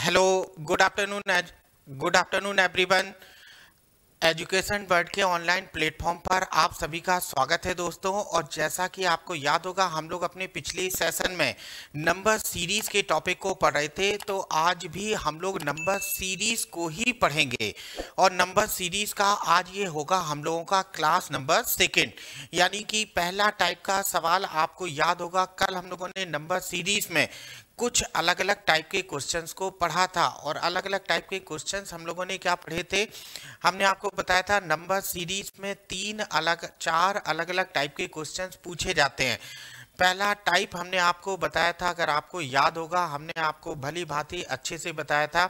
Hello, good afternoon everyone. Education world के online platform पर आप सभी का स्वागत है दोस्तों। और जैसा कि आपको याद होगा, हम लोग अपने पिछले सेशन में नंबर सीरीज के टॉपिक को पढ़ रहे थे, तो आज भी हम लोग नंबर सीरीज को ही पढ़ेंगे। और नंबर सीरीज का आज ये होगा हम लोगों का क्लास नंबर सेकेंड, यानी कि पहला टाइप का सवाल आपको याद होगा। कल हम लोगों ने नंबर सीरीज में कुछ अलग अलग टाइप के क्वेश्चंस को पढ़ा था, और अलग अलग टाइप के क्वेश्चंस हम लोगों ने क्या पढ़े थे, हमने आपको बताया था नंबर सीरीज में चार अलग अलग टाइप के क्वेश्चंस पूछे जाते हैं। पहला टाइप हमने आपको बताया था, अगर आपको याद होगा, हमने आपको भली भांति अच्छे से बताया था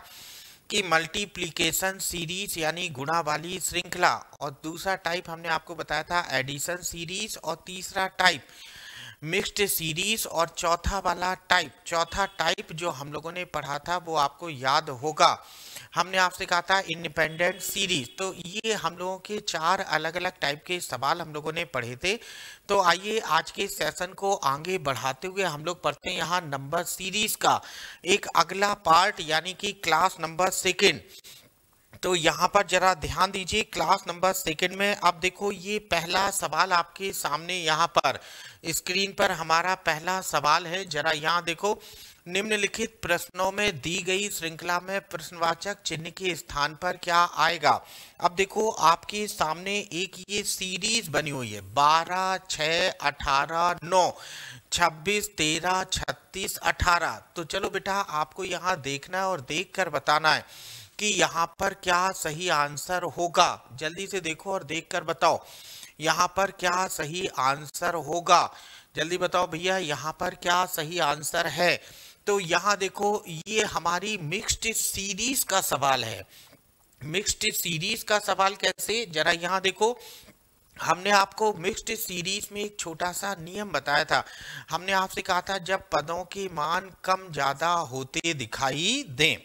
कि मल्टीप्लिकेशन सीरीज यानी गुणा वाली श्रृंखला, और दूसरा टाइप हमने आपको बताया था एडिशन सीरीज, और तीसरा टाइप मिक्स्ड सीरीज, और चौथा टाइप जो हम लोगों ने पढ़ा था वो आपको याद होगा, हमने आपसे कहा था इंडिपेंडेंट सीरीज। तो ये हम लोगों के चार अलग अलग टाइप के सवाल हम लोगों ने पढ़े थे। तो आइए आज के सेशन को आगे बढ़ाते हुए हम लोग पढ़ते हैं यहाँ नंबर सीरीज का एक अगला पार्ट, यानी कि क्लास नंबर सेकेंड। तो यहाँ पर जरा ध्यान दीजिए, क्लास नंबर सेकेंड में अब देखो ये पहला सवाल आपके सामने यहाँ पर स्क्रीन पर हमारा पहला सवाल है। जरा यहाँ देखो, निम्नलिखित प्रश्नों में दी गई श्रृंखला में प्रश्नवाचक चिन्ह के स्थान पर क्या आएगा। अब देखो आपके सामने एक ये सीरीज बनी हुई है, 12, 6, 18, 9, 26, 13, 36, 18। तो चलो बेटा, आपको यहाँ देखना है और देख कर बताना है कि यहाँ पर क्या सही आंसर होगा। जल्दी से देखो और देखकर बताओ यहाँ पर क्या सही आंसर होगा। जल्दी बताओ भैया, यहाँ पर क्या सही आंसर है। तो यहाँ देखो, ये हमारी मिक्स्ड सीरीज का सवाल है। मिक्स्ड सीरीज का सवाल कैसे, जरा यहाँ देखो, हमने आपको मिक्स्ड सीरीज में एक छोटा सा नियम बताया था। हमने आपसे कहा था जब पदों के मान कम ज्यादा होते दिखाई दें,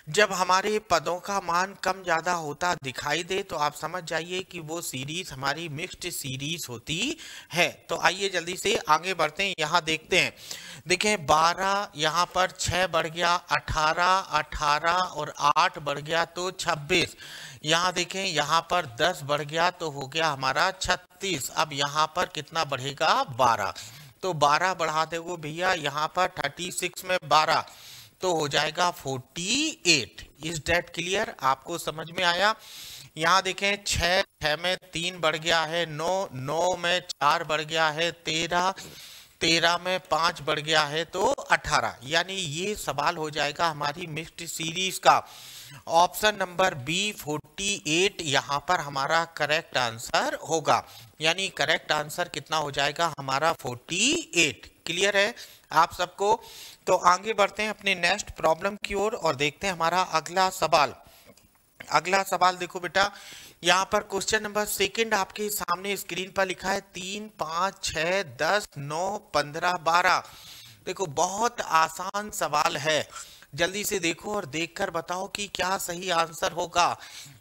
जब हमारे पदों का मान कम ज्यादा होता दिखाई दे, तो आप समझ जाइए कि वो सीरीज हमारी मिक्स्ड सीरीज होती है। तो आइए जल्दी से आगे बढ़ते हैं, यहाँ देखते हैं। देखें 12, यहाँ पर 6 बढ़ गया 18, 18 और 8 बढ़ गया तो 26। यहाँ देखें, यहाँ पर 10 बढ़ गया तो हो गया हमारा 36। अब यहाँ पर कितना बढ़ेगा, 12। तो 12 बढ़ा देंगे भैया, यहाँ पर 36 में 12 तो हो जाएगा 48। इज डेट क्लियर, आपको समझ में आया। यहाँ देखें 6 में 3 बढ़ गया है 9, 9 में 4 बढ़ गया है 13, 13 में 5 बढ़ गया है तो 18। यानी ये सवाल हो जाएगा हमारी मिक्स्ड सीरीज का ऑप्शन नंबर बी 48 यहाँ पर हमारा करेक्ट आंसर होगा। यानी करेक्ट आंसर कितना हो जाएगा हमारा 48। क्लियर है आप सबको। तो आगे बढ़ते हैं अपने नेक्स्ट प्रॉब्लम की ओर और देखते हैं हमारा अगला सवाल। अगला सवाल देखो बेटा, यहाँ पर क्वेश्चन नंबर सेकंड आपके सामने स्क्रीन पर लिखा है 3, 5, 6, 10, 9, 15, 12। देखो बहुत आसान सवाल है, जल्दी से देखो और देखकर बताओ कि क्या सही आंसर होगा।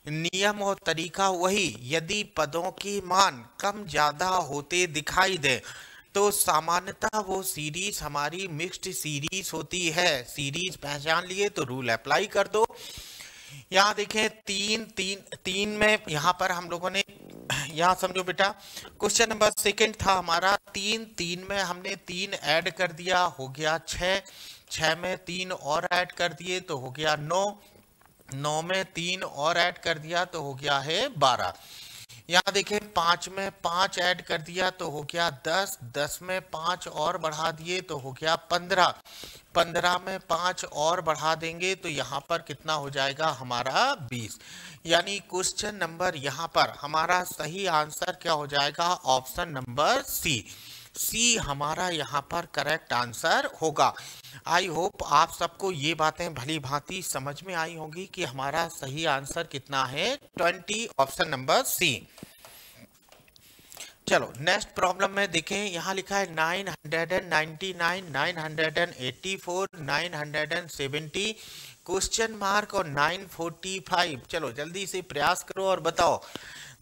नियम और तरीका वही, यदि पदों के मान कम ज्यादा होते दिखाई दे तो सामान्यतः वो सीरीज हमारी मिक्स्ड सीरीज होती है। सीरीज पहचान लिए तो रूल अप्लाई कर दो। यहाँ देखें 3 में यहाँ पर हम लोगों ने, यहाँ समझो बेटा, क्वेश्चन नंबर सेकंड था हमारा 3 में हमने 3 ऐड कर दिया, हो गया 6, 6 में 3 और ऐड कर दिए तो हो गया 9, 9 में 3 और ऐड कर दिया तो हो गया है 12। यहाँ देखें 5 में 5 ऐड कर दिया तो हो गया 10, 10 में 5 और बढ़ा दिए तो हो गया 15, 15 में 5 और बढ़ा देंगे तो यहाँ पर कितना हो जाएगा हमारा 20। यानी क्वेश्चन नंबर यहाँ पर हमारा सही आंसर क्या हो जाएगा, ऑप्शन नंबर सी हमारा यहाँ पर करेक्ट आंसर होगा। आई होप आप सबको ये बातें भली भांति समझ में आई होंगी कि हमारा सही आंसर कितना है, 20, ऑप्शन नंबर सी। चलो नेक्स्ट प्रॉब्लम में देखें, यहाँ लिखा है 999, 984, 970, क्वेश्चन मार्क और 945। चलो जल्दी से प्रयास करो और बताओ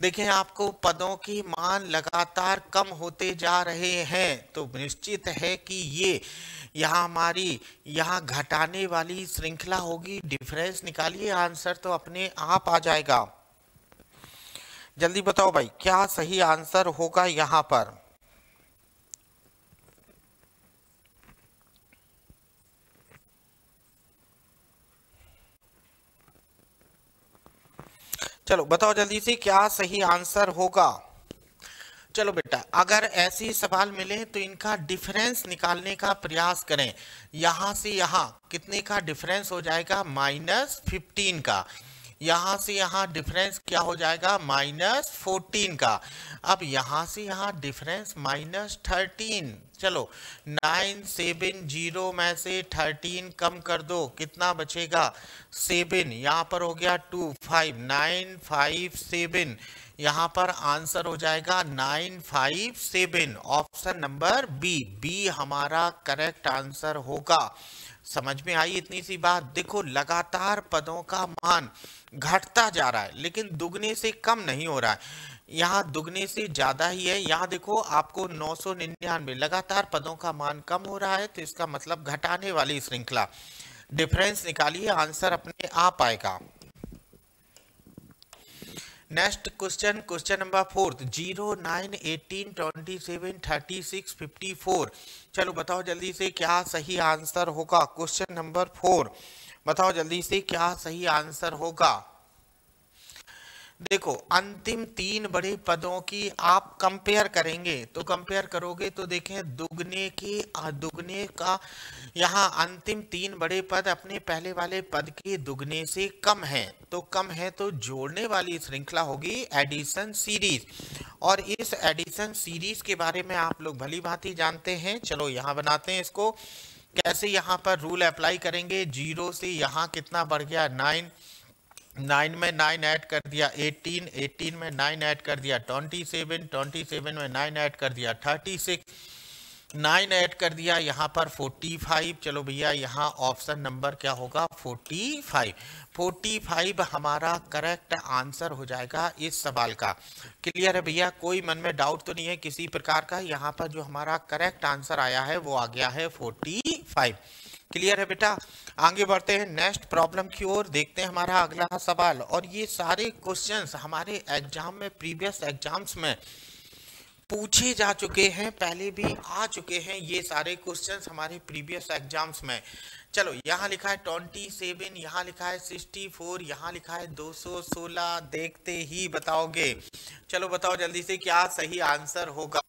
देखें आपको पदों की मान लगातार कम होते जा रहे हैं, तो निश्चित है कि ये यहाँ हमारी यहाँ घटाने वाली श्रृंखला होगी। डिफरेंस निकालिए, आंसर तो अपने आप आ जाएगा। जल्दी बताओ भाई क्या सही आंसर होगा यहाँ पर। चलो बताओ जल्दी से क्या सही आंसर होगा। चलो बेटा, अगर ऐसे सवाल मिले तो इनका डिफरेंस निकालने का प्रयास करें। यहां से यहां कितने का डिफरेंस हो जाएगा? -15 का। यहां से यहां डिफरेंस क्या हो जाएगा? -14 का। अब यहां से यहां डिफरेंस -13। चलो 970 में से 13 कम कर दो, कितना बचेगा? 7। यहाँ पर हो गया 2 5 957। यहाँ पर आंसर हो जाएगा 957। ऑप्शन नंबर बी, बी हमारा करेक्ट आंसर होगा। समझ में आई इतनी सी बात? देखो लगातार पदों का मान घटता जा रहा है, लेकिन दुगने से कम नहीं हो रहा है, यहाँ दुगने से ज्यादा ही है। यहाँ देखो आपको 999, लगातार पदों का मान कम हो रहा है, तो इसका मतलब घटाने वाली श्रृंखला। डिफरेंस निकालिए, आंसर अपने आप आएगा। Next question, question number 4, 0 9 18 27 36 54। चलो बताओ जल्दी से क्या सही आंसर होगा। क्वेश्चन नंबर 4, बताओ जल्दी से क्या सही आंसर होगा। देखो अंतिम 3 बड़े पदों की आप कंपेयर करेंगे, तो कंपेयर करोगे तो देखें दुगने का यहाँ अंतिम 3 बड़े पद अपने पहले वाले पद के दुगने से कम है, तो कम है तो जोड़ने वाली श्रृंखला होगी एडिशन सीरीज। और इस एडिशन सीरीज के बारे में आप लोग भली भांति जानते हैं। चलो यहाँ बनाते हैं इसको। कैसे यहाँ पर रूल अप्लाई करेंगे? 0 से यहाँ कितना बढ़ गया? 9, 9 में 9 ऐड कर दिया 18, 18 में 9 ऐड कर दिया 27, 27 में 9 ऐड कर दिया 36, 9 ऐड कर दिया यहाँ पर 45। चलो भैया यहाँ ऑप्शन नंबर क्या होगा? 45। 45 हमारा करेक्ट आंसर हो जाएगा इस सवाल का। क्लियर है भैया? कोई मन में डाउट तो नहीं है किसी प्रकार का? यहाँ पर जो हमारा करेक्ट आंसर आया है वो आ गया है 45। क्लियर है बेटा? आगे बढ़ते हैं नेक्स्ट प्रॉब्लम की ओर। देखते हैं हमारा अगला सवाल। और ये सारे क्वेश्चंस हमारे एग्जाम में, प्रीवियस एग्जाम्स में पूछे जा चुके हैं, पहले भी आ चुके हैं ये सारे क्वेश्चंस हमारे प्रीवियस एग्जाम्स में। चलो यहाँ लिखा है 27, यहाँ लिखा है 64, यहाँ लिखा है 216। देखते ही बताओगे। चलो बताओ जल्दी से क्या सही आंसर होगा।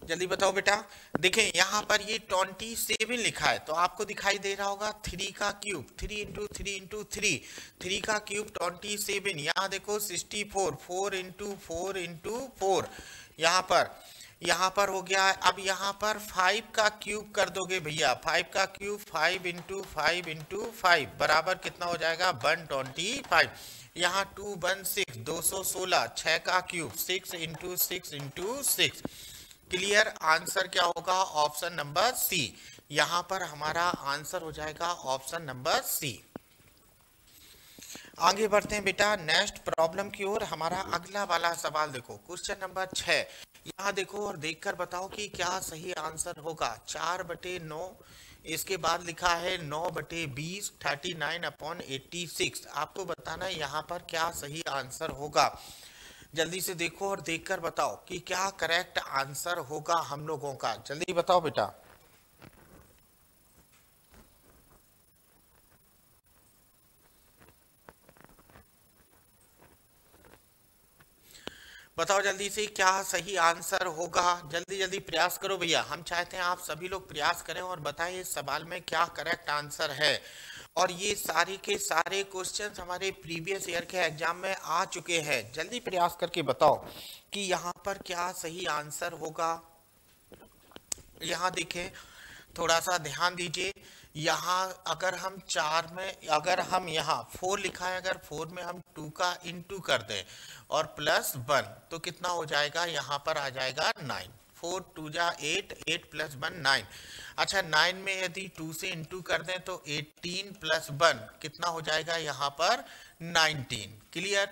जल्दी बताओ बेटा। देखें यहाँ पर ये 27 लिखा है, तो आपको दिखाई दे रहा होगा 3 का क्यूब, 3 इंटू 3 इंटू 3, 3 का क्यूब 27। यहाँ देखो 64, 4 इंटू 4 इंटू 4। यहाँ पर हो गया। अब यहाँ पर 5 का क्यूब कर दोगे भैया, 5 का क्यूब 5 इंटू 5 इंटू 5 बराबर कितना हो जाएगा? 125। यहाँ 2 1 6, 216। 6 का cube 6 into 6 into 6। Clear? Answer क्या होगा? Option number C. यहां पर हमारा आंसर हो जाएगा ऑप्शन नंबर सी। आगे बढ़ते हैं बेटा नेक्स्ट प्रॉब्लम की ओर। हमारा अगला वाला सवाल देखो, क्वेश्चन नंबर 6। यहाँ देखो और देखकर बताओ कि क्या सही आंसर होगा। 4/9, इसके बाद लिखा है 9/20, 39/86। आपको बताना है यहाँ पर क्या सही आंसर होगा। जल्दी से देखो और देखकर बताओ कि क्या करेक्ट आंसर होगा हम लोगों का। जल्दी बताओ बेटा। बताओ जल्दी से क्या सही आंसर होगा। जल्दी जल्दी प्रयास करो भैया, हम चाहते हैं आप सभी लोग प्रयास करें और बताएं इस सवाल में क्या करेक्ट आंसर है। और ये सारे के सारे क्वेश्चंस हमारे प्रीवियस ईयर के एग्जाम में आ चुके हैं। जल्दी प्रयास करके बताओ कि यहाँ पर क्या सही आंसर होगा। यहाँ देखें, थोड़ा सा ध्यान दीजिए। यहाँ अगर हम 4 में, अगर हम यहाँ 4 लिखा है, अगर 4 में हम 2 का इंटू कर दें और +1 तो कितना हो जाएगा? यहाँ पर आ जाएगा 9। 4 2 जा 8, 8 प्लस 1 9। अच्छा 9 में यदि 2 से इंटू कर दें तो 18 प्लस 1 कितना हो जाएगा यहाँ पर 19। क्लियर।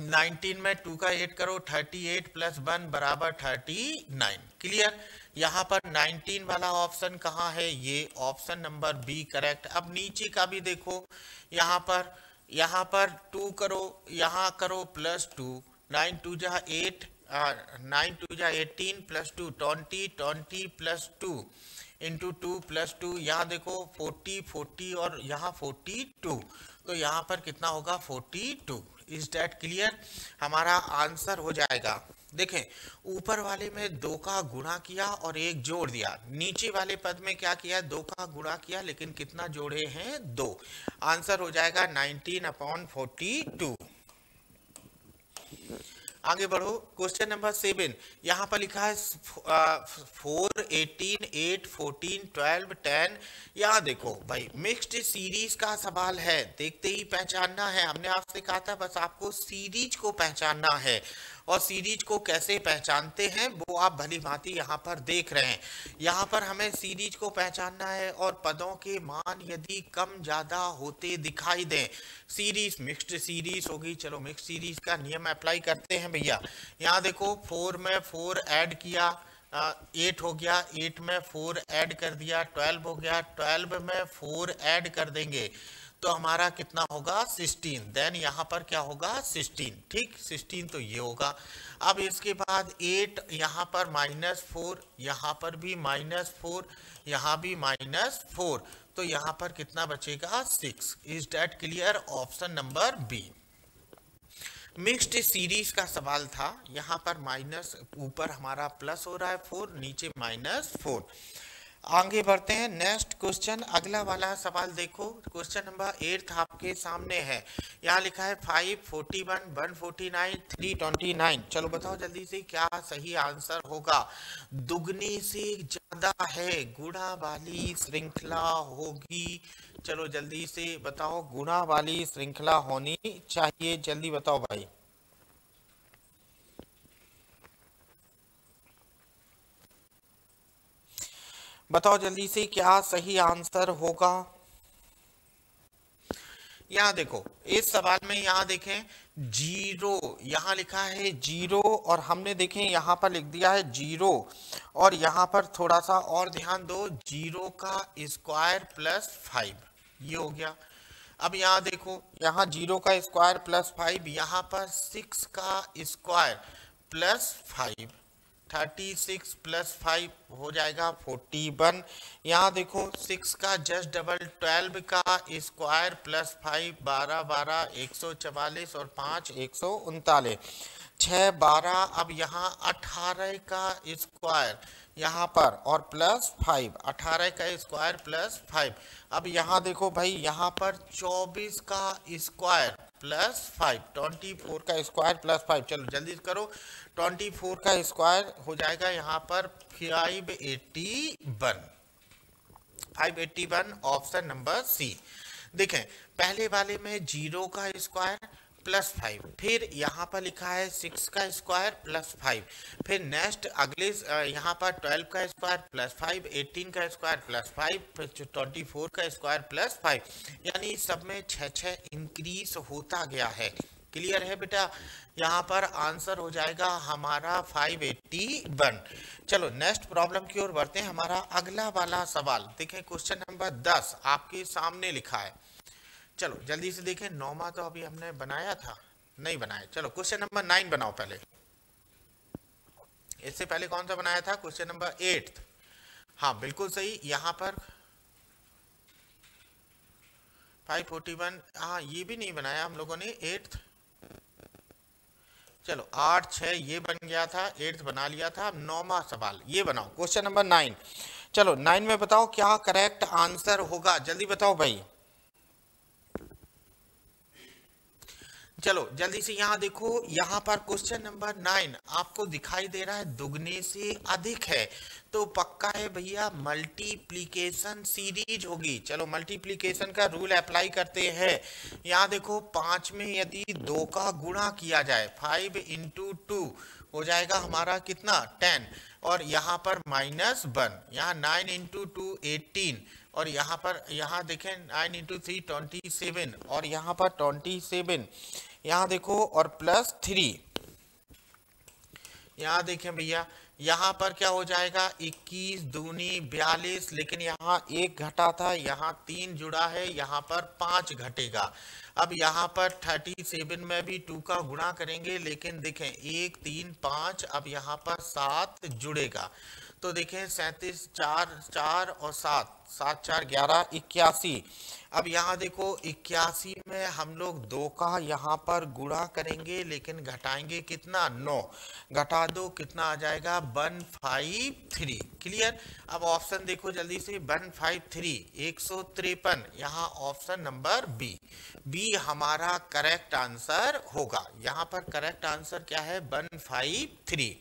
19 में 2 का 8 करो 38 प्लस 1 बराबर 39। क्लियर। यहाँ पर 19 वाला ऑप्शन कहाँ है, ये ऑप्शन नंबर बी करेक्ट। अब नीचे का भी देखो, यहाँ पर 2 करो, यहाँ करो प्लस 2, 9 2 जा 8, 9 2 जा 18 प्लस 2 20, 20 प्लस 2 इंटू 2 प्लस 2, यहाँ देखो 40 40 और यहाँ 42, तो यहाँ पर कितना होगा 42। Is that clear. हमारा आंसर हो जाएगा, देखें ऊपर वाले में 2 का गुणा किया और 1 जोड़ दिया, नीचे वाले पद में क्या किया 2 का गुणा किया लेकिन कितना जोड़े हैं 2। आंसर हो जाएगा 19/42। आगे बढ़ो, क्वेश्चन नंबर 7। यहाँ पर लिखा है 4 18 8 14 12 10। यहाँ देखो भाई मिक्स्ड सीरीज का सवाल है, देखते ही पहचानना है। हमने आपसे कहा था बस आपको सीरीज को पहचानना है, और सीरीज को कैसे पहचानते हैं वो आप भली भांति यहाँ पर देख रहे हैं। यहाँ पर हमें सीरीज को पहचानना है और पदों के मान यदि कम ज्यादा होते दिखाई दें, सीरीज मिक्स्ड सीरीज होगी। चलो मिक्स्ड सीरीज का नियम अप्लाई करते हैं भैया। यहाँ देखो 4 में 4 ऐड किया 8 हो गया, 8 में 4 ऐड कर दिया 12 हो गया, 12 में 4 ऐड कर देंगे तो हमारा कितना होगा 16। देन यहाँ पर क्या होगा 16, ठीक 16 तो ये होगा। अब इसके बाद 8 यहाँ पर -4, यहाँ पर भी -4, यहाँ भी -4, तो यहाँ पर कितना बचेगा 6। Is that clear. Option number B. Mixed series का सवाल था, यहाँ पर माइनस, ऊपर हमारा प्लस हो रहा है 4, नीचे -4। आगे बढ़ते हैं नेक्स्ट क्वेश्चन। अगला वाला सवाल देखो, क्वेश्चन नंबर 8 आपके सामने है। यहाँ लिखा है 5 41 149 329। चलो बताओ जल्दी से क्या सही आंसर होगा। दुगने से ज्यादा है, गुणा वाली श्रृंखला होगी। चलो जल्दी से बताओ, गुणा वाली श्रृंखला होनी चाहिए, जल्दी बताओ भाई। बताओ जल्दी से क्या सही आंसर होगा। यहाँ देखो इस सवाल में, यहाँ देखें 0, यहाँ लिखा है 0 और हमने देखें यहाँ पर लिख दिया है 0, और यहाँ पर थोड़ा सा और ध्यान दो, 0 का स्क्वायर प्लस 5, ये हो गया। अब यहाँ देखो, यहाँ 0 का स्क्वायर प्लस 5, यहाँ पर 6 का स्क्वायर प्लस 5, 36 प्लस 5 हो जाएगा 41। यहाँ देखो 6 का जस्ट डबल 12 का स्क्वायर प्लस 5 12 12 144 और 5 139, 6 12। अब यहाँ 18 का स्क्वायर यहाँ पर और प्लस 5, 18 का स्क्वायर प्लस 5। अब यहाँ देखो भाई, यहाँ पर 24 का स्क्वायर प्लस 5, 24 का स्क्वायर प्लस 5। चलो जल्दी करो, 24 का स्क्वायर हो जाएगा यहाँ पर 581, 581 ऑप्शन नंबर सी। देखें पहले वाले में 0 का स्क्वायर प्लस 5, फिर यहाँ पर लिखा है 6 का स्क्वायर प्लस 5, फिर नेक्स्ट अगले यहाँ पर 12 का स्क्वायर प्लस 5, 18 का स्क्वायर प्लस 5, फिर 24 का स्क्वायर प्लस 5, यानी सब में 6 इंक्रीज होता गया है। क्लियर है बेटा। यहाँ पर आंसर हो जाएगा हमारा 581। चलो नेक्स्ट प्रॉब्लम की ओर बढ़ते हैं। हमारा अगला वाला सवाल देखें, क्वेश्चन नंबर 10 आपके सामने लिखा है। चलो जल्दी से देखें, 9वां तो अभी हमने बनाया था, नहीं बनाया। चलो क्वेश्चन नंबर 9 बनाओ पहले, इससे पहले कौन सा बनाया था, क्वेश्चन नंबर 8। हाँ बिल्कुल सही। यहाँ पर 541, हाँ ये भी नहीं बनाया हम लोगों ने 8। चलो 8 6 ये बन गया था, 8 बना लिया था। 9वां सवाल ये बनाओ, क्वेश्चन नंबर 9। चलो 9 में बताओ क्या करेक्ट आंसर होगा, जल्दी बताओ भाई। चलो जल्दी से यहाँ देखो, यहाँ पर क्वेश्चन नंबर 9 आपको दिखाई दे रहा है दुगने से अधिक है, तो पक्का है भैया मल्टीप्लीकेशन सीरीज होगी। चलो मल्टीप्लीकेशन का रूल अप्लाई करते हैं। यहाँ देखो 5 में यदि 2 का गुणा किया जाए, 5 × 2 हो जाएगा हमारा कितना 10, और यहाँ पर -1, यहाँ 9 इंटू 2 18, और यहाँ पर यहाँ देखें 9 इंटू 3 27, और यहाँ पर 27, यहाँ देखो और +3, यहाँ देखें भैया यहाँ पर क्या हो जाएगा 21 दूनी 42, लेकिन यहाँ 1 घटा था, यहाँ 3 जुड़ा है, यहाँ पर 5 घटेगा। अब यहाँ पर 37 में भी 2 का गुणा करेंगे, लेकिन देखें 1 3 5, अब यहाँ पर 7 जुड़ेगा, तो देखें 37 4 4 और 7 7 4 11 81। अब यहाँ देखो 81 में हम लोग 2 का यहाँ पर गुणा करेंगे, लेकिन घटाएंगे कितना 9, घटा दो कितना आ जाएगा 153। क्लियर। अब ऑप्शन देखो जल्दी से 153 153, यहाँ ऑप्शन नंबर बी हमारा करेक्ट आंसर होगा। यहाँ पर करेक्ट आंसर क्या है 153।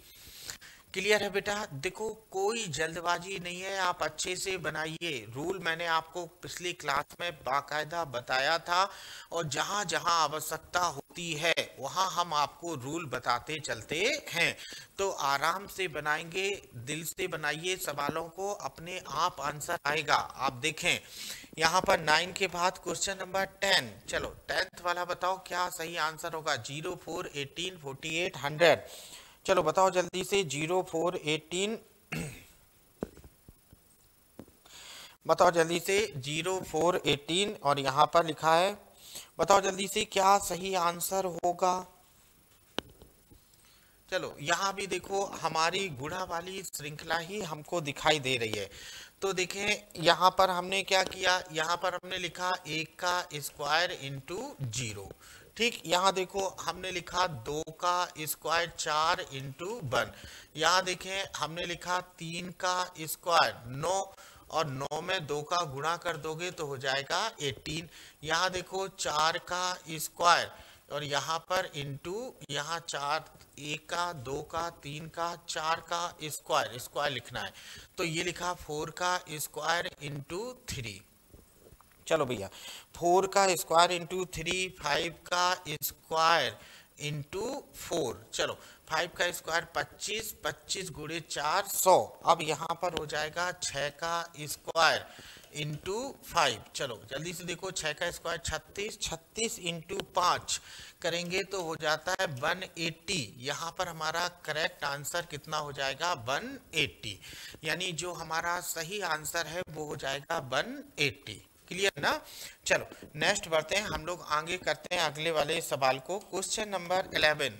क्लियर है बेटा। देखो कोई जल्दबाजी नहीं है, आप अच्छे से बनाइए। रूल मैंने आपको पिछली क्लास में बाकायदा बताया था, और जहां जहां आवश्यकता होती है वहां हम आपको रूल बताते चलते हैं। तो आराम से बनाएंगे, दिल से बनाइए सवालों को, अपने आप आंसर आएगा। आप देखें यहाँ पर 9 के बाद क्वेश्चन नंबर 10। चलो 10th वाला बताओ क्या सही आंसर होगा। 0 4 18 48 100। चलो बताओ जल्दी से 0 4 18 बताओ जल्दी से 0 4 18, और यहाँ पर लिखा है बताओ जल्दी से क्या सही आंसर होगा। चलो यहाँ भी देखो हमारी गुणा वाली श्रृंखला ही हमको दिखाई दे रही है। तो देखें यहाँ पर हमने क्या किया, यहाँ पर हमने लिखा 1 का स्क्वायर इंटू 0। ठीक, यहाँ देखो हमने लिखा 2 का स्क्वायर 4 इंटू 1। यहाँ देखें हमने लिखा 3 का स्क्वायर 9, और 9 में 2 का गुणा कर दोगे तो हो जाएगा 18। यहाँ देखो 4 का स्क्वायर, और यहाँ पर इंटू यहाँ 4, 1 का 2 का 3 का 4 का स्क्वायर, स्क्वायर लिखना है, तो ये लिखा 4 का स्क्वायर इंटू 3। चलो भैया 4 का स्क्वायर इंटू 3, 5 का स्क्वायर इंटू 4। चलो 5 का स्क्वायर 25, 25 गुणे 4 100। अब यहाँ पर हो जाएगा 6 का स्क्वायर इंटू 5। चलो जल्दी से देखो 6 का स्क्वायर 36, 36 इंटू 5 करेंगे तो हो जाता है 180। यहाँ पर हमारा करेक्ट आंसर कितना हो जाएगा 180, यानी जो हमारा सही आंसर है वो हो जाएगा 180। क्लियर ना। चलो नेक्स्ट बढ़ते हैं, हम लोग आगे करते हैं अगले वाले सवाल को। Question number 11।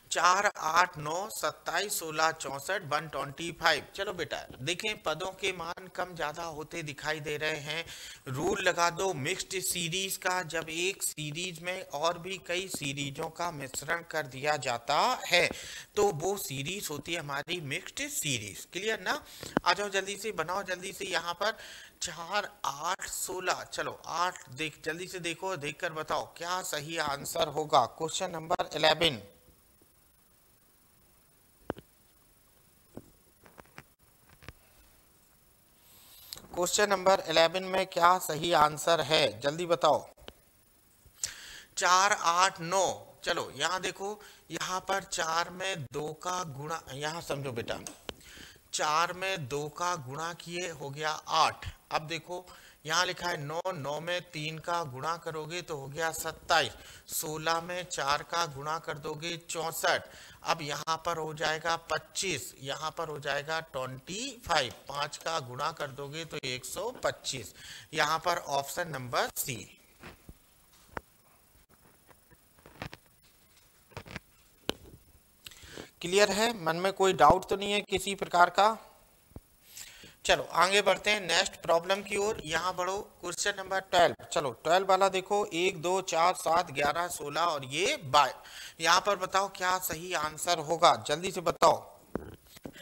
4 8 9 27 16 64 125। चलो बेटा देखें पदों के मान कम ज्यादा होते दिखाई दे रहे हैं। रूल लगा दो मिक्स्ड सीरीज का, जब एक सीरीज में और भी कई सीरीजों का मिश्रण कर दिया जाता है तो वो सीरीज होती है हमारी मिक्स्ड सीरीज। क्लियर ना। आ जाओ जल्दी से बनाओ, जल्दी से यहाँ पर 4 8 16। चलो 8 देख जल्दी से देखो, देखकर बताओ क्या सही आंसर होगा। Question number 11। क्वेश्चन नंबर 11 में क्या सही आंसर है जल्दी बताओ। 4 8 9। चलो यहाँ देखो, यहाँ पर 4 में 2 का गुणा, यहाँ समझो बेटा 4 में 2 का गुणा किए हो गया 8। अब देखो यहाँ लिखा है 9, 9 में 3 का गुणा करोगे तो हो गया 27, 16 में 4 का गुणा कर दोगे 64। अब यहाँ पर हो जाएगा 25, यहाँ पर हो जाएगा 25, 5 का गुणा कर दोगे तो 125। यहाँ पर ऑप्शन नंबर सी। क्लियर है, मन में कोई डाउट तो नहीं है किसी प्रकार का। चलो आगे बढ़ते हैं नेक्स्ट प्रॉब्लम की ओर। यहाँ बढ़ो क्वेश्चन नंबर 12। चलो 12 वाला देखो 1 2 4 7 11 16 और ये 22। यहाँ पर बताओ क्या सही आंसर होगा जल्दी से बताओ।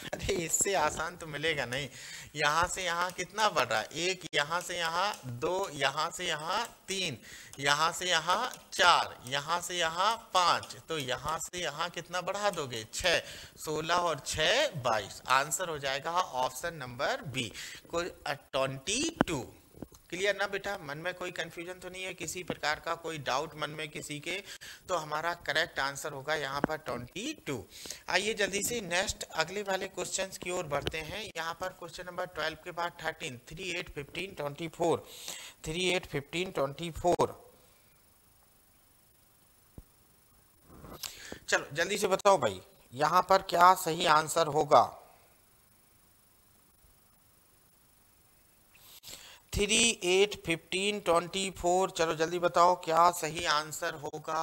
अरे इससे आसान तो मिलेगा नहीं। यहाँ से यहाँ कितना बढ़ रहा है, 1 यहाँ से यहाँ 2, यहाँ से यहाँ 3, यहाँ से यहाँ 4, यहाँ से यहाँ 5, तो यहाँ से यहाँ कितना बढ़ा दोगे 6, 16 और 6 22। आंसर हो जाएगा ऑप्शन नंबर बी को 22। क्लियर ना बेटा, मन में कोई कंफ्यूजन तो नहीं है, किसी प्रकार का कोई डाउट मन में किसी के? तो हमारा करेक्ट आंसर होगा यहाँ पर 22। आइए जल्दी से नेक्स्ट अगले वाले क्वेश्चंस की ओर बढ़ते हैं। यहाँ पर क्वेश्चन नंबर 12 के बाद 13, 3 8 15 24, 3 8 15 24। चलो जल्दी से बताओ भाई, यहाँ पर क्या सही आंसर होगा? 3 8 15 24। चलो जल्दी बताओ क्या सही आंसर होगा।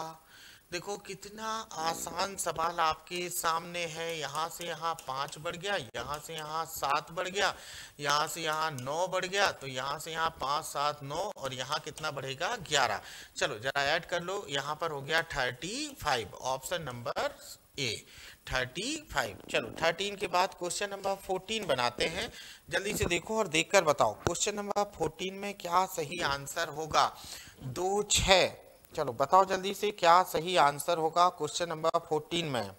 देखो कितना आसान सवाल आपके सामने है। यहाँ से यहाँ 5 बढ़ गया, यहाँ से यहाँ 7 बढ़ गया, यहाँ से यहाँ 9 बढ़ गया, तो यहाँ से यहाँ 5 7 9 और यहाँ कितना बढ़ेगा 11। चलो जरा ऐड कर लो, यहाँ पर हो गया 35। Option number A 35। चलो 13 के बाद क्वेश्चन नंबर 14 बनाते हैं। जल्दी से देखो और देखकर बताओ क्वेश्चन नंबर 14 में क्या सही आंसर होगा। 2 6। चलो बताओ जल्दी से क्या सही आंसर होगा क्वेश्चन नंबर 14 में।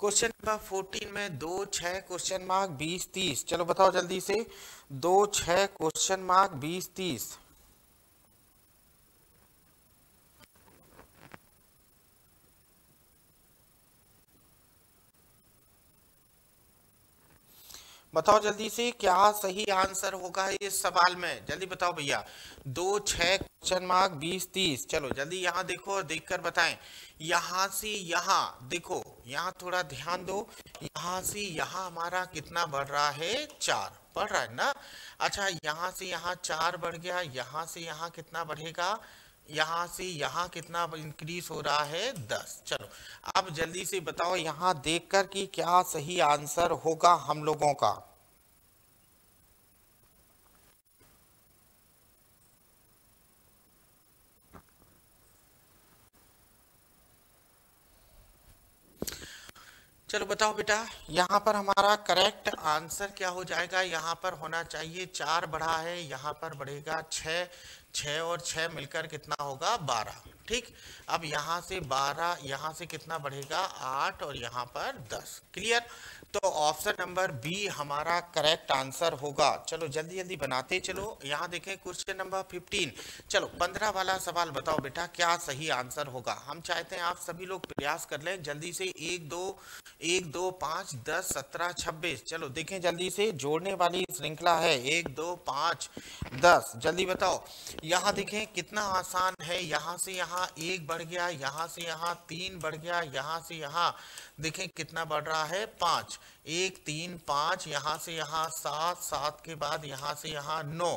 क्वेश्चन नंबर 14 में 2 6 क्वेश्चन मार्क 20 30। चलो बताओ जल्दी से 2 6 क्वेश्चन मार्क 20 30। बताओ जल्दी से क्या सही आंसर होगा इस सवाल में, जल्दी बताओ भैया। 2 6 क्वेश्चन मार्क 20 30। चलो जल्दी यहाँ देखो और देखकर बताएं। यहाँ से यहाँ देखो, यहाँ थोड़ा ध्यान दो, यहाँ से यहाँ हमारा कितना बढ़ रहा है 4 बढ़ रहा है ना। अच्छा यहाँ से यहाँ 4 बढ़ गया, यहाँ से यहाँ कितना बढ़ेगा, यहाँ से यहाँ कितना इंक्रीज हो रहा है 10। चलो अब जल्दी से बताओ यहाँ देखकर कि क्या सही आंसर होगा हम लोगों का। चलो बताओ बेटा, यहाँ पर हमारा करेक्ट आंसर क्या हो जाएगा। यहाँ पर होना चाहिए 4 बढ़ा है, यहाँ पर बढ़ेगा 6, 6 और 6 मिलकर कितना होगा 12। ठीक, अब यहाँ से 12, यहाँ से कितना बढ़ेगा 8 और यहाँ पर 10। क्लियर, तो ऑप्शन नंबर बी हमारा करेक्ट आंसर होगा। चलो जल्दी जल्दी बनाते चलो। यहाँ देखें क्वेश्चन नंबर 15। चलो 15 वाला सवाल बताओ बेटा क्या सही आंसर होगा। हम चाहते हैं आप सभी लोग प्रयास कर लें जल्दी से। 1 2 5 10 17 26। चलो देखें जल्दी से, जोड़ने वाली श्रृंखला है 1 2 5 10। जल्दी बताओ, यहाँ देखें कितना आसान है। यहाँ से यहाँ 1 बढ़ गया, यहाँ से यहाँ 3 बढ़ गया, यहाँ से यहाँ देखें कितना बढ़ रहा है 5, 1 3 5, यहाँ से यहाँ 7, 7 के बाद यहाँ से यहाँ 9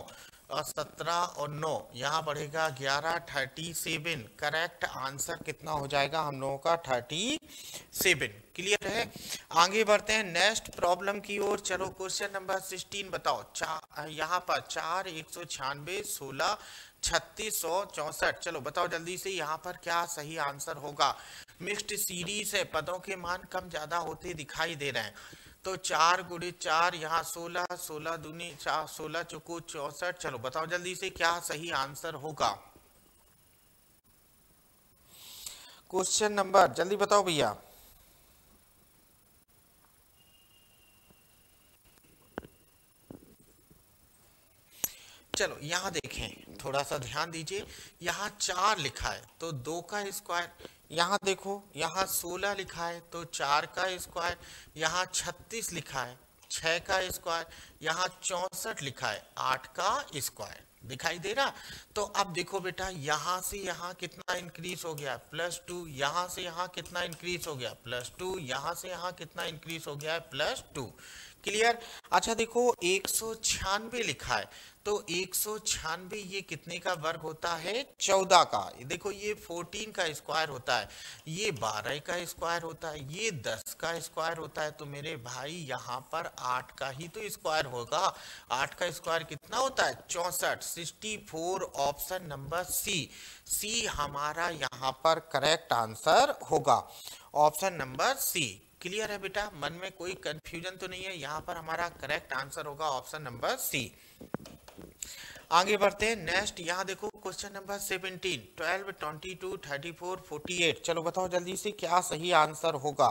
और 17 और 9 यहाँ बढ़ेगा 11, 37। करेक्ट आंसर कितना हो जाएगा हम लोगों का 37। क्लियर है, आगे बढ़ते हैं नेक्स्ट प्रॉब्लम की ओर। चलो क्वेश्चन नंबर 16 बताओ। यहाँ पर 4 196 16 3664। चलो बताओ जल्दी से यहाँ पर क्या सही आंसर होगा। मिक्स्ड सीरीज है, पदों के मान कम ज्यादा होते दिखाई दे रहे हैं। तो 4 गुणे 4 यहाँ 16, 16 दूनी 4, 16 चौको 64। चलो बताओ जल्दी से क्या सही आंसर होगा क्वेश्चन नंबर, जल्दी बताओ भैया। चलो यहाँ देखें, थोड़ा सा ध्यान दीजिए। यहाँ 4 लिखा है तो 2 का स्क्वायर, यहाँ देखो यहाँ 16 लिखा है तो 4 का स्क्वायर, यहाँ 36 लिखा है 6 का स्क्वायर, यहाँ 64 लिखा है 8 का स्क्वायर। दिखाई दे रहा। तो अब देखो बेटा, यहाँ से यहाँ कितना इंक्रीज हो गया +2, यहाँ से यहाँ कितना इंक्रीज हो गया +2, यहाँ से यहाँ कितना इंक्रीज हो गया है +2। क्लियर। अच्छा देखो 196 लिखा है तो 196 ये कितने का वर्ग होता है 14 का। देखो ये 14 का स्क्वायर होता है, ये 12 का स्क्वायर होता है, ये 10 का स्क्वायर होता है। तो मेरे भाई यहाँ पर 8 का ही तो स्क्वायर होगा। 8 का स्क्वायर कितना होता है 64, 64। ऑप्शन नंबर सी हमारा यहाँ पर करेक्ट आंसर होगा, ऑप्शन नंबर सी। क्लियर है बेटा, मन में कोई कंफ्यूजन तो नहीं है। यहाँ पर हमारा करेक्ट आंसर होगा ऑप्शन नंबर सी। आगे बढ़ते हैं नेक्स्ट। यहाँ देखो क्वेश्चन नंबर 17, 12 22 34 48। चलो बताओ जल्दी से क्या सही आंसर होगा।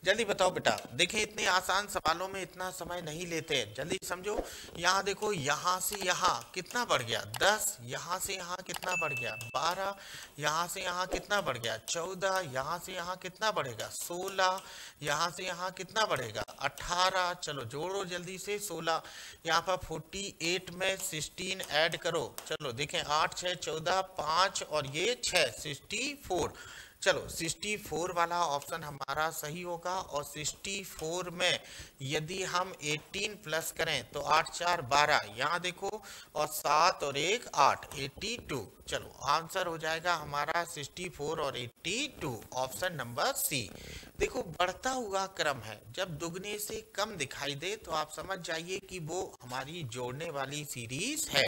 जल्दी बताओ बेटा। देखें इतने आसान सवालों में इतना समय नहीं लेते हैं, जल्दी समझो। यहाँ देखो, यहाँ से यहाँ कितना बढ़ गया 10, यहाँ से यहाँ कितना बढ़ गया 12, यहाँ से यहाँ कितना बढ़ गया 14, यहाँ से यहाँ कितना बढ़ेगा 16, यहाँ से यहाँ कितना बढ़ेगा 18। चलो जोड़ो जल्दी से 16, यहाँ पर 48 में 16 ऐड करो। चलो देखें 8 6 14 5 और ये 6 64। चलो 64 वाला ऑप्शन हमारा सही होगा। और 64 में यदि हम 18 प्लस करें तो 8 4 12, यहाँ देखो, और 7 और 1 8, 82। चलो आंसर हो जाएगा हमारा 64 और 82, ऑप्शन नंबर सी। देखो बढ़ता हुआ क्रम है, जब दुगने से कम दिखाई दे तो आप समझ जाइए कि वो हमारी जोड़ने वाली सीरीज है।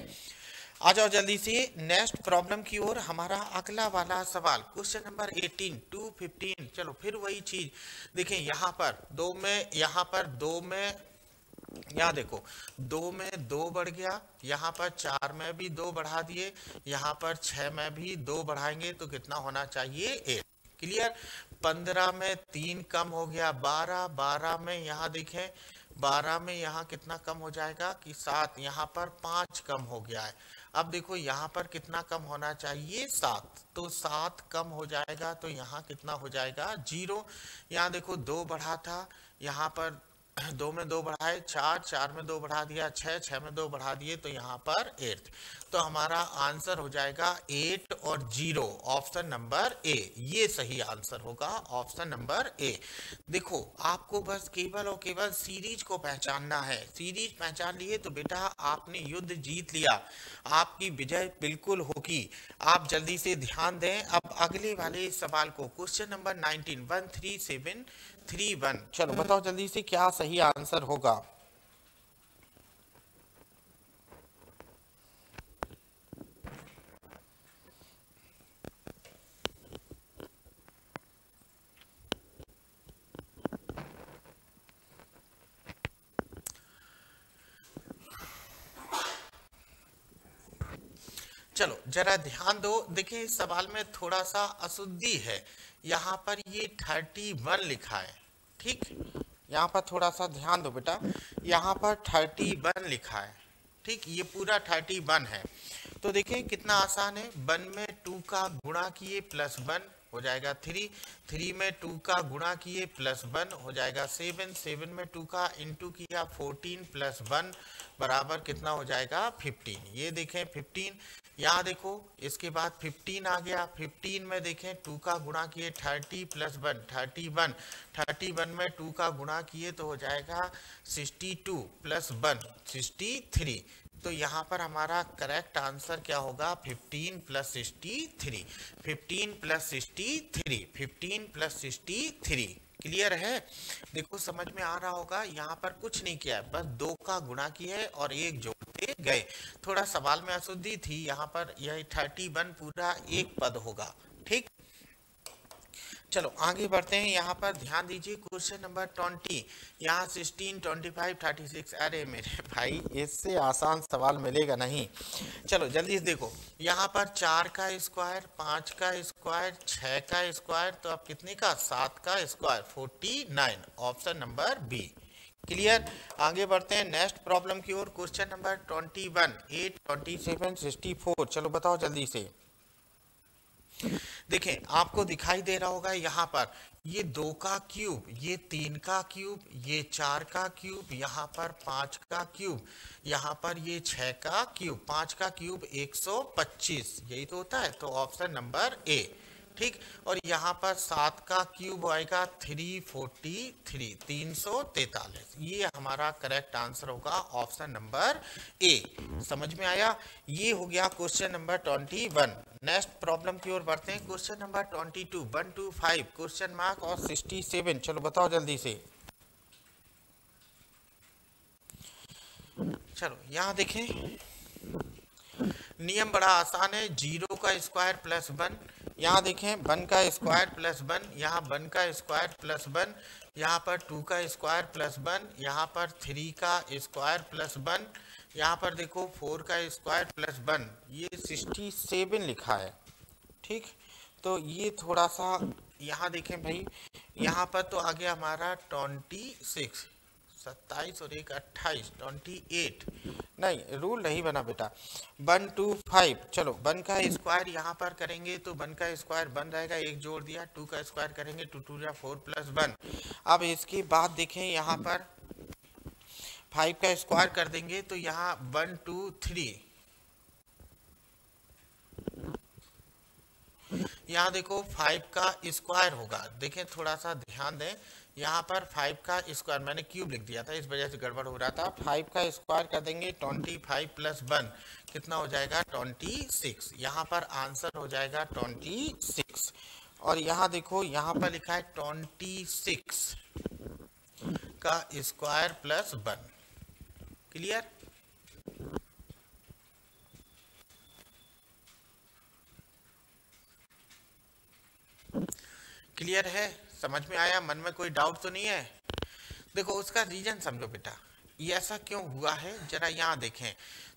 आ जाओ जल्दी से नेक्स्ट प्रॉब्लम की ओर। हमारा अगला वाला सवाल क्वेश्चन नंबर 18 टू 15। चलो फिर वही चीज देखें, यहाँ पर दो में, यहाँ पर दो में, यहाँ देखो 2 में 2 बढ़ गया, यहाँ पर 4 में भी 2 बढ़ा दिए, यहाँ पर 6 में भी 2 बढ़ाएंगे तो कितना होना चाहिए 8। क्लियर। 15 में 3 कम हो गया 12, 12 में यहाँ देखें 12 में यहाँ कितना कम हो जाएगा कि 7, यहाँ पर 5 कम हो गया है। अब देखो यहाँ पर कितना कम होना चाहिए 7, तो 7 कम हो जाएगा तो यहाँ कितना हो जाएगा 0। यहाँ देखो 2 बढ़ा था, यहाँ पर 2 में 2 बढ़ाए 4, 4 में 2 बढ़ा दिया 6, 6 में 2 बढ़ा दिए तो यहाँ पर 8। तो हमारा आंसर हो जाएगा 8 और 0, ऑप्शन नंबर ए। ये सही आंसर होगा, ऑप्शन नंबर ए। देखो आपको बस केवल और केवल सीरीज को पहचानना है। सीरीज पहचान लिए तो बेटा आपने युद्ध जीत लिया, आपकी विजय बिल्कुल होगी। आप जल्दी से ध्यान दें अब अगले वाले सवाल को। Question number 19 13731। चलो बताओ जल्दी से क्या सही आंसर होगा। चलो जरा ध्यान दो। देखिए इस सवाल में थोड़ा सा अशुद्धि है, यहाँ पर ये 31 लिखा है। ठीक, यहाँ पर थोड़ा सा ध्यान दो बेटा, यहाँ पर 31 लिखा है। ठीक, ये पूरा 31 है। तो देखिए कितना आसान है, 1 में 2 का गुणा किए प्लस 1 हो जाएगा 3, 3 में 2 का गुणा किए प्लस 1 हो जाएगा 7, 7 में 2 का इंटू किया 14 प्लस 1 बराबर कितना हो जाएगा 15। ये देखें 15, यहाँ देखो इसके बाद 15 आ गया, 15 में देखें 2 का गुणा किए 30 प्लस 1 31, 31 में 2 का गुणा किए तो हो जाएगा 62 प्लस 1 63। तो यहाँ पर हमारा करेक्ट आंसर क्या होगा 15 प्लस 63, 15 प्लस 63, 15 प्लस 63। क्लियर है। देखो समझ में आ रहा होगा, यहाँ पर कुछ नहीं किया है, बस 2 का गुणा किया है और 1 जोड़ते गए। थोड़ा सवाल में अशुद्धि थी, यहाँ पर यह 31 पूरा एक पद होगा। ठीक, चलो आगे बढ़ते हैं। यहाँ पर ध्यान दीजिए क्वेश्चन नंबर 20, यहाँ 16 25 36। अरे मेरे भाई इससे आसान सवाल मिलेगा नहीं। चलो जल्दी से देखो, यहाँ पर 4 का स्क्वायर, 5 का स्क्वायर, 6 का स्क्वायर, तो अब कितने का 7 का square 49, option number B. Clear. आगे बढ़ते हैं नेक्स्ट प्रॉब्लम की ओर। Question number 21 8 27 64। चलो बताओ जल्दी से। देखें आपको दिखाई दे रहा होगा यहाँ पर ये 2 का क्यूब, ये 3 का क्यूब, ये 4 का क्यूब, यहाँ पर 5 का क्यूब, यहाँ पर ये 6 का क्यूब, 5 का क्यूब 125, यही तो होता है। तो ऑप्शन नंबर ए। ठीक, और यहाँ पर 7 का क्यूब आएगा 343, 343। ये हमारा करेक्ट आंसर होगा, ऑप्शन नंबर ए। समझ में आया। ये हो गया क्वेश्चन नंबर 21। नेक्स्ट प्रॉब्लम की ओर बढ़ते हैं। क्वेश्चन नंबर 22 125 क्वेश्चन मार्क और 67। चलो बताओ जल्दी से। चलो यहाँ देखें, नियम बड़ा आसान है। 0 का स्क्वायर प्लस 1, यहाँ देखें 1 का स्क्वायर प्लस 1, यहाँ 1 का स्क्वायर प्लस 1, यहाँ पर 2 का स्क्वायर प्लस 1, यहाँ पर 3 का स्क्वायर प्लस 1, यहाँ पर देखो 4 का स्क्वायर प्लस 1, ये 67 लिखा है। ठीक, तो ये थोड़ा सा यहाँ देखें भाई, यहाँ पर तो आ गया हमारा 26, 27 और 1 28, 28। नहीं, रूल नहीं बना बेटा। 1 2 5, चलो 1 का स्क्वायर यहाँ पर करेंगे तो 1 का स्क्वायर 1 रहेगा, एक जोड़ दिया। 2 का स्क्वायर करेंगे 2 2 4 प्लस 1। अब इसके बाद देखें यहाँ पर 5 का स्क्वायर कर देंगे तो यहाँ 1 2 3, यहाँ देखो 5 का स्क्वायर होगा। देखें थोड़ा सा ध्यान दें, यहाँ पर 5 का स्क्वायर मैंने क्यूब लिख दिया था, इस वजह से गड़बड़ हो रहा था। 5 का स्क्वायर कर देंगे 25 प्लस 1 कितना हो जाएगा 26। यहाँ पर आंसर हो जाएगा 26। और यहाँ देखो, यहाँ पर लिखा है 26 का स्क्वायर प्लस 1। क्लियर? क्लियर है? समझ में आया? मन में कोई डाउट तो नहीं है? देखो उसका रीजन समझो बेटा, ये ऐसा क्यों हुआ है जरा यहाँ देखें।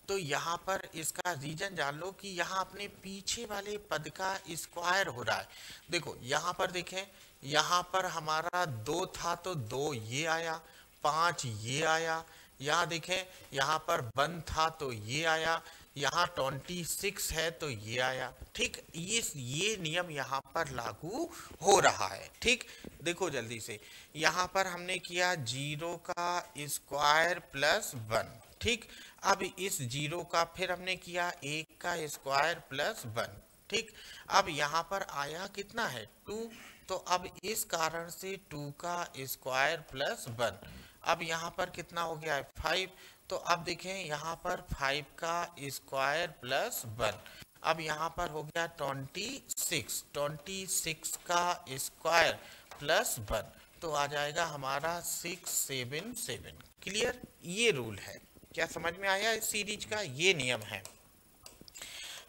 तो यहाँ पर इसका रीजन जान लो कि यहाँ अपने पीछे वाले पद का स्क्वायर हो रहा है। देखो यहाँ पर देखें, यहाँ पर हमारा 2 था तो 2 ये आया, 5 ये आया। यहाँ देखें, यहाँ पर 1 था तो ये आया, यहाँ 26 है तो ये आया। ठीक, ये नियम यहाँ पर लागू हो रहा है। ठीक, देखो जल्दी से, यहाँ पर हमने किया 0 का स्क्वायर प्लस 1। ठीक, अब इस 0 का फिर हमने किया 1 का स्क्वायर प्लस 1। ठीक, अब यहाँ पर आया कितना है 2, तो अब इस कारण से 2 का स्क्वायर प्लस 1। अब यहाँ पर कितना हो गया है 5, तो अब देखें यहाँ पर 5 का स्क्वायर प्लस 1। अब यहाँ पर हो गया 26, 26 का स्क्वायर प्लस 1, तो आ जाएगा हमारा 677। क्लियर? ये रूल है। क्या समझ में आया? इस सीरीज का ये नियम है।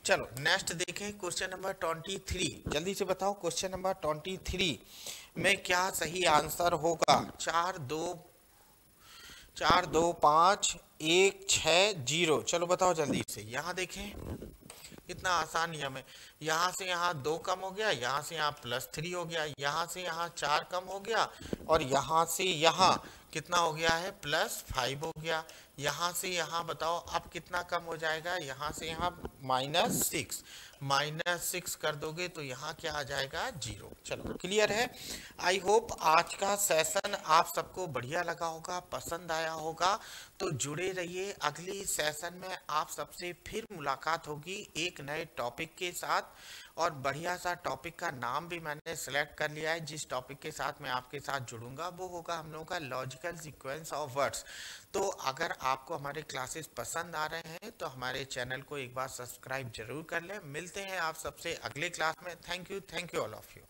चलो नेक्स्ट देखें, क्वेश्चन नंबर 23। जल्दी से बताओ क्वेश्चन नंबर 23 में क्या सही आंसर होगा। 4 2 5 1 6 0। चलो बताओ जल्दी से। यहाँ देखें कितना आसान नियम है। यहाँ से यहाँ 2 कम हो गया, यहाँ से यहाँ +3 हो गया, यहाँ से यहाँ 4 कम हो गया, और यहाँ से यहाँ कितना हो गया है +5 हो गया। यहाँ से यहाँ बताओ अब कितना कम हो जाएगा, यहाँ से यहाँ -6, -6 कर दोगे तो यहाँ क्या आ जाएगा 0। चलो क्लियर है? आई होप आज का सेशन आप सबको बढ़िया लगा होगा, पसंद आया होगा। तो जुड़े रहिए, अगली सेशन में आप सबसे फिर मुलाकात होगी एक नए टॉपिक के साथ। और बढ़िया सा टॉपिक का नाम भी मैंने सेलेक्ट कर लिया है। जिस टॉपिक के साथ मैं आपके साथ जुड़ूंगा वो होगा हम लोगों का लॉजिकल सीक्वेंस ऑफ वर्ड्स। तो अगर आपको हमारे क्लासेस पसंद आ रहे हैं तो हमारे चैनल को एक बार सब्सक्राइब जरूर कर लें। मिलते हैं आप सबसे अगले क्लास में। Thank you all of you.